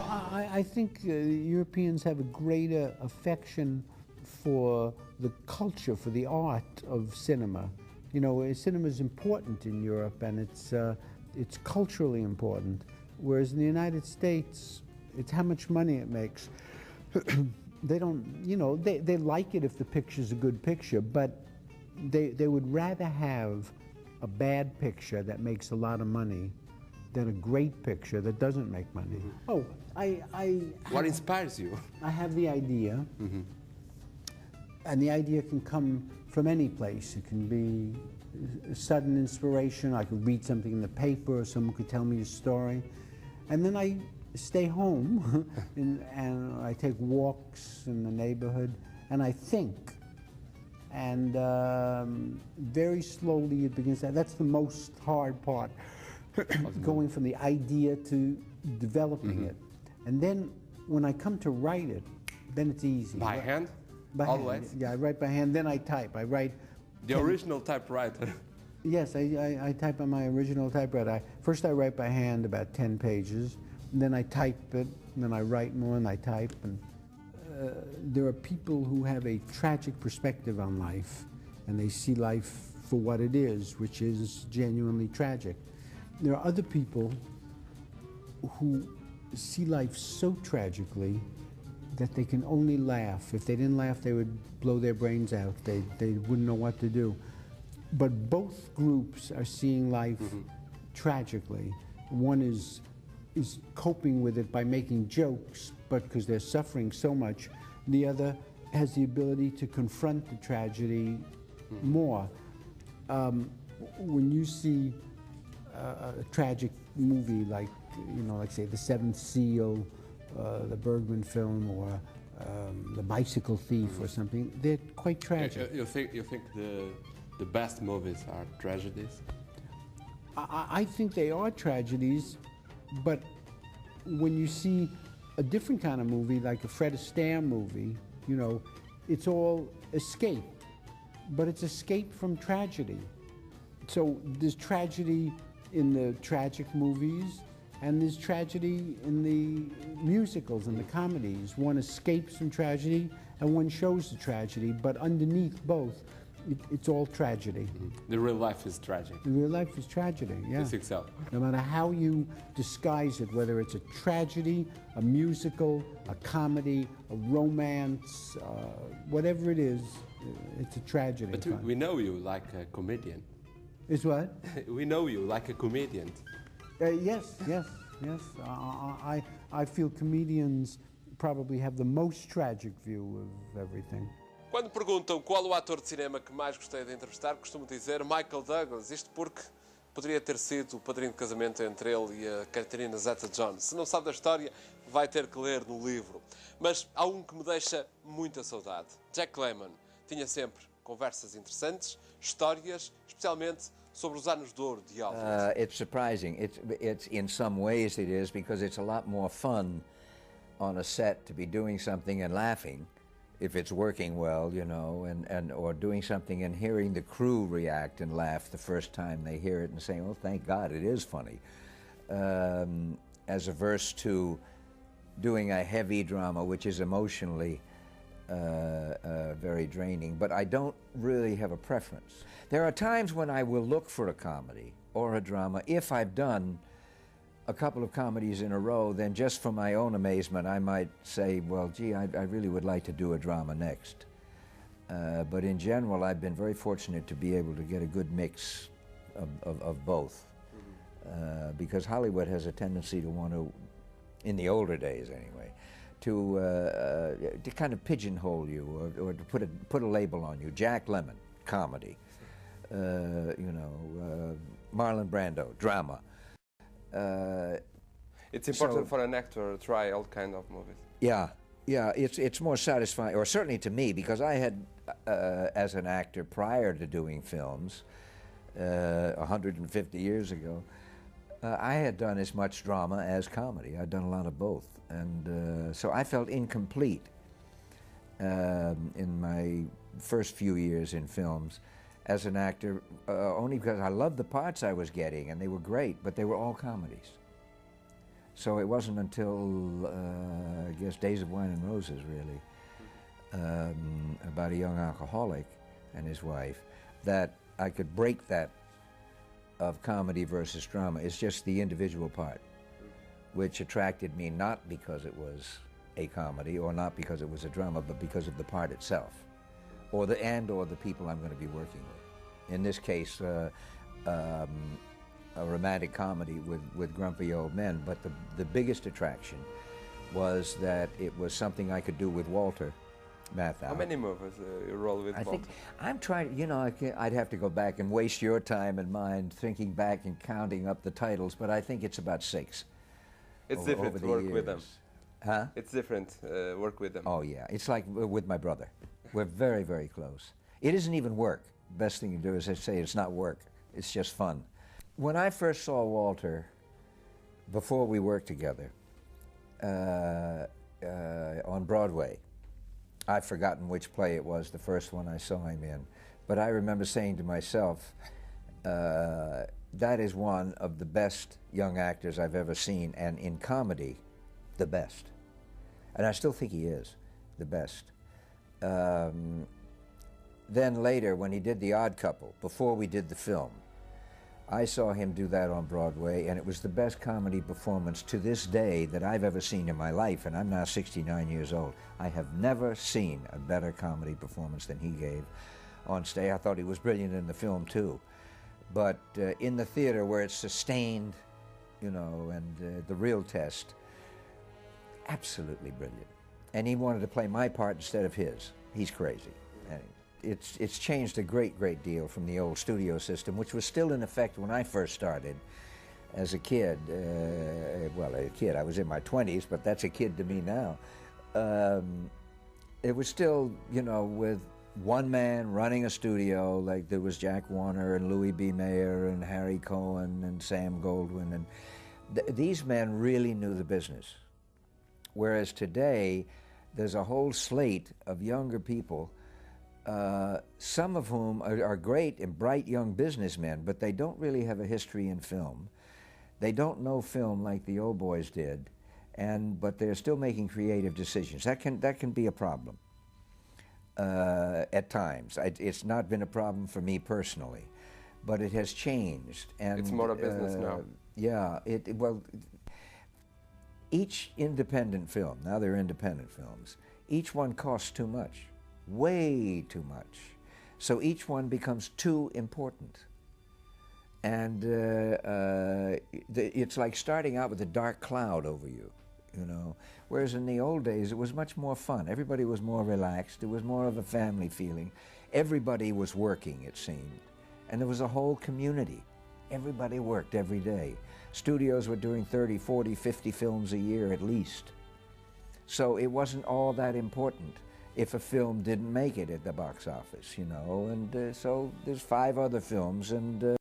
I think Europeans have a greater affection for the culture, for the art of cinema. You know, cinema is important in Europe, and it's culturally important. Whereas in the United States, it's how much money it makes. They don't, you know, they like it if the picture's a good picture, but they would rather have a bad picture that makes a lot of money than a great picture that doesn't make money. Oh, What inspires you? I have the idea, and the idea can come from any place. It can be a sudden inspiration. I could read something in the paper, or someone could tell me a story, and then I stay home and I take walks in the neighborhood, and I think. And very slowly it begins. That's the most hard part, going from the idea to developing it. And then when I come to write it, then it's easy. By hand? By Always? hand. Yeah, I write by hand, then I type. I write. The original typewriter. Yes, I type on my original typewriter. First I write by hand about 10 pages, and then I type it, and then I write more, and I type. And there are people who have a tragic perspective on life, and they see life for what it is, which is genuinely tragic. There are other people who see life so tragically that they can only laugh. If they didn't laugh, they would blow their brains out. They wouldn't know what to do. But both groups are seeing life tragically. One is coping with it by making jokes, but because they're suffering so much. The other has the ability to confront the tragedy more. When you see a tragic movie like, you know, like say The Seventh Seal, the Bergman film, or The Bicycle Thief or something, they're quite tragic. You think the best movies are tragedies? I think they are tragedies, but when you see a different kind of movie, like a Fred Astaire movie, you know, it's all escape, but it's escape from tragedy. So there's tragedy in the tragic movies, and there's tragedy in the musicals and the comedies. One escapes from tragedy, and one shows the tragedy, but underneath both, it's all tragedy. The real life is tragic. The real life is tragedy, yeah. You think so? No matter how you disguise it, whether it's a tragedy, a musical, a comedy, a romance, whatever it is, it's a tragedy. But we know you like a comedian. Is what? We know you like a comedian. Yes. I feel comedians probably have the most tragic view of everything. Quando perguntam qual o ator de cinema que mais gostei de entrevistar, costumo dizer Michael Douglas. Isto porque poderia ter sido o padrinho de casamento entre ele e a Catherine Zeta-Jones. Se não sabe da história, vai ter que ler no livro. Mas há um que me deixa muita saudade. Jack Lemmon tinha sempre conversas interessantes, histórias, especialmente sobre os anos de ouro de Hollywood. It's surprising. It's in some ways it is, because it's a lot more fun on a set to be doing something and laughing, if it's working well, you know, and or doing something and hearing the crew react and laugh the first time they hear it and saying, "Oh, thank God, it is funny," as averse to doing a heavy drama, which is emotionally very draining. But I don't really have a preference. There are times when I will look for a comedy or a drama. If I've done a couple of comedies in a row, then just for my own amazement, I might say, well, gee, I really would like to do a drama next. But in general, I've been very fortunate to be able to get a good mix of both. Because Hollywood has a tendency to want to, in the older days anyway, to kind of pigeonhole you or to put a label on you. Jack Lemmon, comedy. You know, Marlon Brando, drama. It's important for an actor to try all kind of movies. Yeah, it's more satisfying, or certainly to me, because I had, as an actor prior to doing films, 150 years ago, I had done as much drama as comedy. I'd done a lot of both, and so I felt incomplete in my first few years in films as an actor, only because I loved the parts I was getting, and they were great, but they were all comedies. So it wasn't until, I guess, Days of Wine and Roses, really, about a young alcoholic and his wife, that I could break that of comedy versus drama. It's just the individual part, which attracted me not because it was a comedy or not because it was a drama, but because of the part itself, or the people I'm going to be working with. In this case, a romantic comedy with grumpy old men, but the biggest attraction was that it was something I could do with Walter Matthau. How many movies you roll with Walter? I'm trying, you know, I'd have to go back and waste your time and mine thinking back and counting up the titles, but I think it's about 6. It's different to work with them. Huh? It's different work with them. Oh yeah, it's like with my brother. We're very, very close. It isn't even work. Best thing to do is I say it's not work. It's just fun. When I first saw Walter, before we worked together, on Broadway, I've forgotten which play it was, the first one I saw him in, but I remember saying to myself, that is one of the best young actors I've ever seen, and in comedy, the best. And I still think he is the best. Then later, when he did The Odd Couple, before we did the film, I saw him do that on Broadway, and it was the best comedy performance to this day that I've ever seen in my life, and I'm now 69 years old. I have never seen a better comedy performance than he gave on stage. I thought he was brilliant in the film, too. But in the theater, where it's sustained, you know, and the real test, absolutely brilliant. And he wanted to play my part instead of his. He's crazy. And it's changed a great deal from the old studio system, which was still in effect when I first started as a kid. Well, a kid, I was in my 20s, but that's a kid to me now. It was still, you know, with one man running a studio, like there was Jack Warner and Louis B. Mayer and Harry Cohen and Sam Goldwyn, and these men really knew the business. Whereas today, there's a whole slate of younger people, some of whom are great and bright young businessmen, but they don't really have a history in film. They don't know film like the old boys did, but they're still making creative decisions. That can be a problem at times. It's not been a problem for me personally, but it has changed. And it's more a business now. Yeah. Well, each independent film, now they're independent films, each one costs too much, way too much. So each one becomes too important. And it's like starting out with a dark cloud over you, you know. Whereas in the old days, it was much more fun. Everybody was more relaxed. It was more of a family feeling. Everybody was working, it seemed. And there was a whole community. Everybody worked every day. Studios were doing 30, 40, 50 films a year at least. So it wasn't all that important if a film didn't make it at the box office, you know. And so there's 5 other films, and